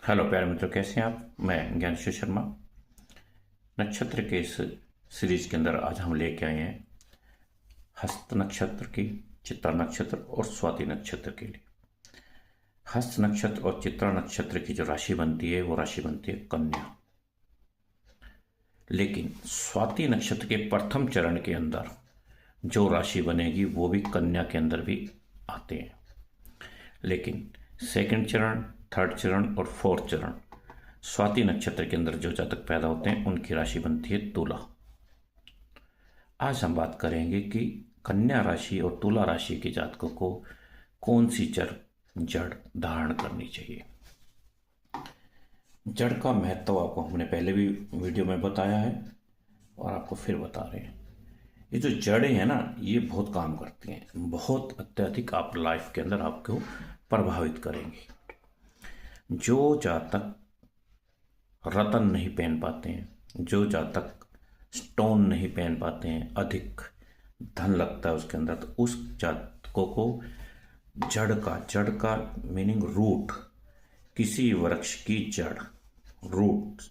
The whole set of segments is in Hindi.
हेलो प्यारे मित्रों, कैसे हैं आप। मैं ज्ञानशु शर्मा। नक्षत्र के इस सीरीज के अंदर आज हम लेके आए हैं हस्त नक्षत्र की, चित्रा नक्षत्र और स्वाति नक्षत्र के लिए। हस्त नक्षत्र और चित्रा नक्षत्र की जो राशि बनती है वो राशि बनती है कन्या। लेकिन स्वाति नक्षत्र के प्रथम चरण के अंदर जो राशि बनेगी वो भी कन्या के अंदर भी आते हैं। लेकिन सेकंड चरण, थर्ड चरण और फोर्थ चरण स्वाति नक्षत्र के अंदर जो जातक पैदा होते हैं उनकी राशि बनती है तुला। आज हम बात करेंगे कि कन्या राशि और तुला राशि के जातकों को कौन सी जड़ धारण करनी चाहिए। जड़ का महत्व आपको हमने पहले भी वीडियो में बताया है और आपको फिर बता रहे हैं। ये जो जड़ें हैं ना, ये बहुत काम करती हैं, बहुत अत्यधिक आप लाइफ के अंदर आपको प्रभावित करेंगी। जो जातक रतन नहीं पहन पाते हैं, जो जातक स्टोन नहीं पहन पाते हैं, अधिक धन लगता है उसके अंदर, तो उस जातकों को जड़ का मीनिंग रूट, किसी वृक्ष की जड़, रूट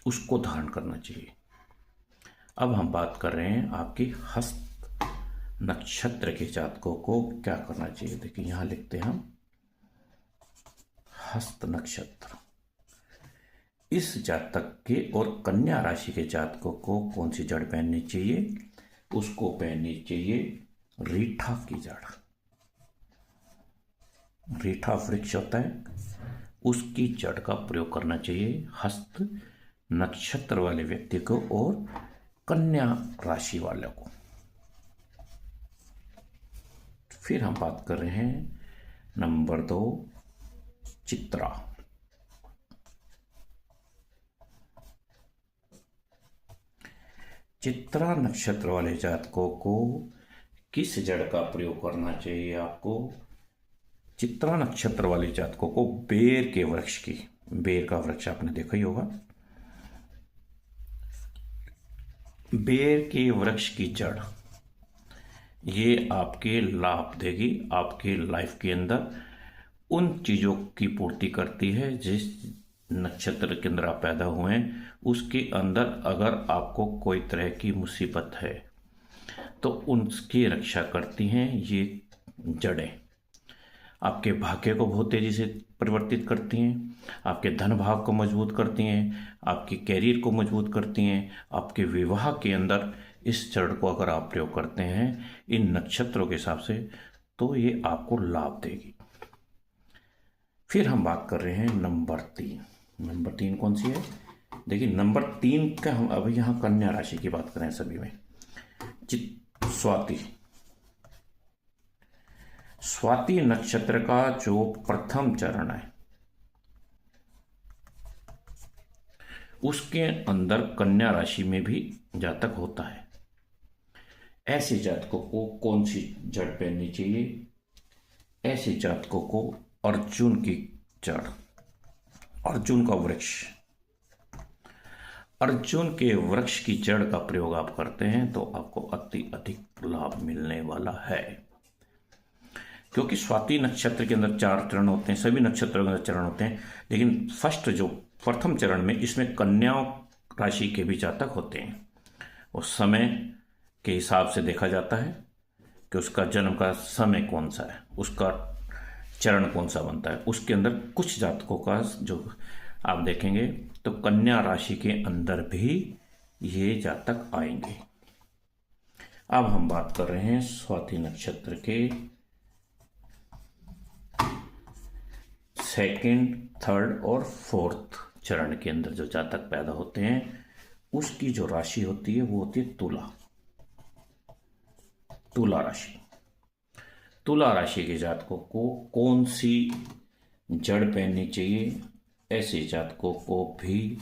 उसको धारण करना चाहिए। अब हम बात कर रहे हैं आपकी हस्त नक्षत्र के जातकों को क्या करना चाहिए। देखिए यहां लिखते हैं हम हस्त नक्षत्र। इस जातक के और कन्या राशि के जातकों को कौन सी जड़ पहननी चाहिए? उसको पहननी चाहिए रीठा की जड़। रीठा वृक्ष होता है, उसकी जड़ का प्रयोग करना चाहिए हस्त नक्षत्र वाले व्यक्ति को और कन्या राशि वाले को। फिर हम बात कर रहे हैं नंबर 2, चित्रा। चित्रा नक्षत्र वाले जातकों को किस जड़ का प्रयोग करना चाहिए आपको? चित्रा नक्षत्र वाले जातकों को बेर के वृक्ष की, बेर का वृक्ष आपने देखा ही होगा, बेर के वृक्ष की जड़ ये आपके लाभ देगी। आपके लाइफ के अंदर उन चीजों की पूर्ति करती है जिस नक्षत्र के अंदर आप पैदा हुए हैं उसके अंदर अगर आपको कोई तरह की मुसीबत है तो उनकी रक्षा करती हैं ये जड़ें। आपके भाग्य को बहुत तेजी से परिवर्तित करती हैं, आपके धन भाव को मजबूत करती हैं, आपके कैरियर को मजबूत करती हैं। आपके विवाह के अंदर इस जड़ को अगर आप प्रयोग करते हैं इन नक्षत्रों के हिसाब से तो ये आपको लाभ देगी। फिर हम बात कर रहे हैं नंबर 3। नंबर 3 कौन सी है? देखिए नंबर 3 का हम अभी यहाँ कन्या राशि की बात करें सभी में। स्वाति नक्षत्र का जो प्रथम चरण है उसके अंदर कन्या राशि में भी जातक होता है। ऐसे जातकों को कौन सी जड़ पहननी चाहिए? ऐसे जातकों को अर्जुन की जड़, अर्जुन का वृक्ष, अर्जुन के वृक्ष की जड़ का प्रयोग आप करते हैं तो आपको अति अधिक लाभ मिलने वाला है। क्योंकि स्वाति नक्षत्र के अंदर 4 चरण होते हैं, सभी नक्षत्रों के अंदर चरण होते हैं, लेकिन फर्स्ट जो प्रथम चरण में इसमें कन्या राशि के भी जातक होते हैं। उस समय के हिसाब से देखा जाता है कि उसका जन्म का समय कौन सा है, उसका चरण कौन सा बनता है। उसके अंदर कुछ जातकों का जो आप देखेंगे तो कन्या राशि के अंदर भी ये जातक आएंगे। अब हम बात कर रहे हैं स्वाति नक्षत्र के सेकंड, थर्ड और फोर्थ चरण के अंदर जो जातक पैदा होते हैं उसकी जो राशि होती है वो होती है तुला। तुला राशि, तुला राशि के जातकों को कौन सी जड़ पहननी चाहिए? ऐसे जातकों को भी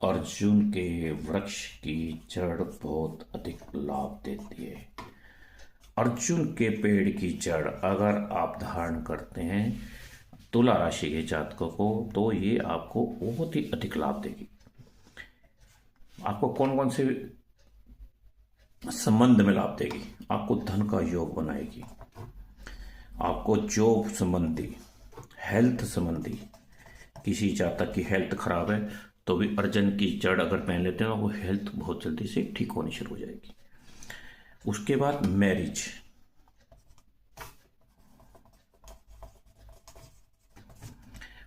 अर्जुन के वृक्ष की जड़ बहुत अधिक लाभ देती है। अर्जुन के पेड़ की जड़ अगर आप धारण करते हैं तुला राशि के जातकों को तो ये आपको बहुत ही अधिक लाभ देगी। आपको कौन कौन से संबंध में लाभ देगी? आपको धन का योग बनाएगी, आपको जॉब संबंधी हेल्थ संबंधी, किसी जातक की हेल्थ खराब है तो भी अर्जुन की जड़ अगर पहन लेते हैं वो हेल्थ बहुत जल्दी से ठीक होनी शुरू हो जाएगी। उसके बाद मैरिज,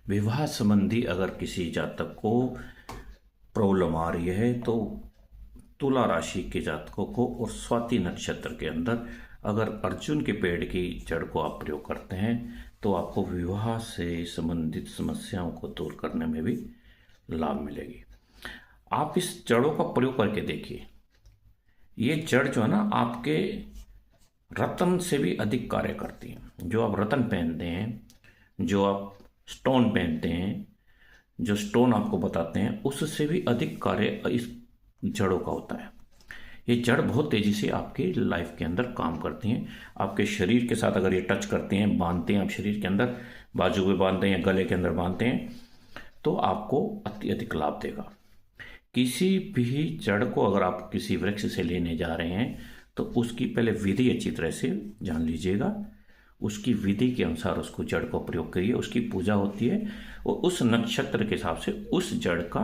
विवाह संबंधी अगर किसी जातक को प्रॉब्लम आ रही है तो तुला राशि के जातकों को और स्वाति नक्षत्र के अंदर अगर अर्जुन के पेड़ की जड़ को आप प्रयोग करते हैं तो आपको विवाह से संबंधित समस्याओं को दूर करने में भी लाभ मिलेगी। आप इस जड़ों का प्रयोग करके देखिए। ये जड़ जो है ना आपके रत्न से भी अधिक कार्य करती है। जो आप रत्न पहनते हैं, जो आप स्टोन पहनते हैं, जो स्टोन आपको बताते हैं, उससे भी अधिक कार्य इस जड़ों का होता है। ये जड़ बहुत तेजी से आपकी लाइफ के अंदर काम करती हैं। आपके शरीर के साथ अगर ये टच करते हैं, बांधते हैं, आप शरीर के अंदर बाजू में बांधते हैं या गले के अंदर बांधते हैं तो आपको अत्यधिक लाभ देगा। किसी भी जड़ को अगर आप किसी वृक्ष से लेने जा रहे हैं तो उसकी पहले विधि अच्छी तरह से जान लीजिएगा। उसकी विधि के अनुसार उसको जड़ को प्रयोग करिए। उसकी पूजा होती है और उस नक्षत्र के हिसाब से उस जड़ का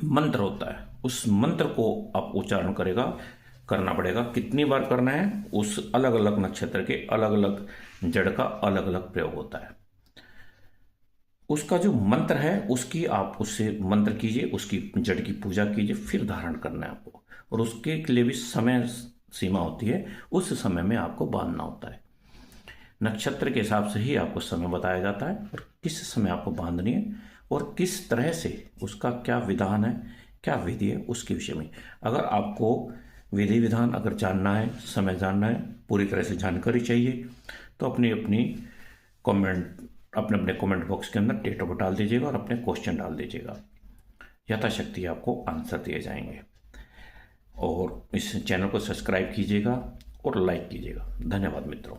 मंत्र होता है। उस मंत्र को आप उच्चारण करना पड़ेगा। कितनी बार करना है, उस अलग अलग नक्षत्र के अलग अलग जड़ का अलग अलग प्रयोग होता है। उसका जो मंत्र है उसकी आप उससे मंत्र कीजिए, उसकी जड़ की पूजा कीजिए, फिर धारण करना है आपको। और उसके लिए भी समय सीमा होती है, उस समय में आपको बांधना होता है। नक्षत्र के हिसाब से ही आपको समय बताया जाता है और किस समय आपको बांधनी है और किस तरह से उसका क्या विधान है, क्या विधि है, उसके विषय में अगर आपको विधि विधान अगर जानना है, समय जानना है, पूरी तरह से जानकारी चाहिए तो अपने अपने कमेंट बॉक्स के अंदर डेट ऑफ बर्थ डाल दीजिएगा और अपने क्वेश्चन डाल दीजिएगा। यथाशक्ति आपको आंसर दिए जाएंगे। और इस चैनल को सब्सक्राइब कीजिएगा और लाइक कीजिएगा। धन्यवाद मित्रों।